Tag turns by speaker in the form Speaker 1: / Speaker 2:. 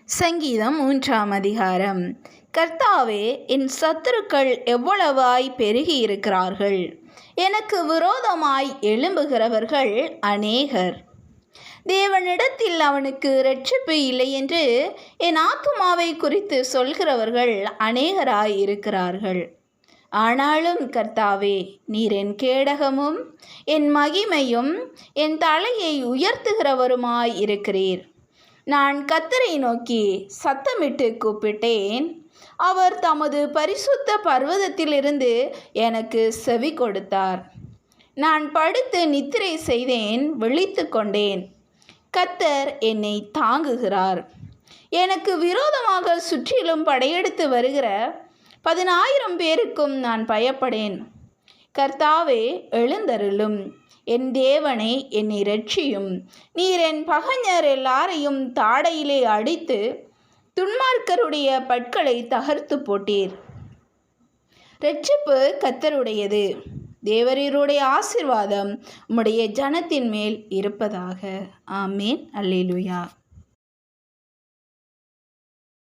Speaker 1: சங்கீதம் 3ஆம் அதிகாரம். கர்த்தாவே, என் சத்துருக்கள் எவ்வளவாய் பெருகி இருக்கிறார்கள்! எனக்கு விரோதமாய் எழும்புகிறவர்கள் அநேகர். தேவனிடத்தில் அவனுக்கு இரட்சிப்பு இல்லை என்று என் ஆத்துமாவை குறித்து சொல்கிறவர்கள் அநேகராய் இருக்கிறார்கள். ஆனாலும் கர்த்தாவே, நீர் என் கேடகமும் என் மகிமையும் என் தலையை உயர்த்துகிறவருமாய் இருக்கிறீர். நான் கர்த்தரை நோக்கி சத்தமிட்டு கூப்பிட்டேன். அவர் தமது பரிசுத்த பர்வதத்திலிருந்து எனக்கு செவி கொடுத்தார். நான் படுத்து நித்திரை செய்தேன், விழித்து கொண்டேன். கர்த்தர் என்னை தாங்குகிறார். எனக்கு விரோதமாக சுற்றிலும் படையெடுத்து வருகிற 10,000 பேருக்கும் நான் பயப்படேன். கர்த்தாவே, எழுந்தருளும். என் தேவனே, என்னை இரட்சியும். நீர் என் பகைஞர் எல்லாரையும் தாடையிலே அடித்து துன்மார்க்கருடைய பற்களை தகர்த்து போட்டீர். இரட்சிப்பு கர்த்தருடையது. தேவரீருடைய ஆசீர்வாதம் உம்முடைய ஜனத்தின் மேல் இருப்பதாக. ஆமேன். அல்லேலூயா.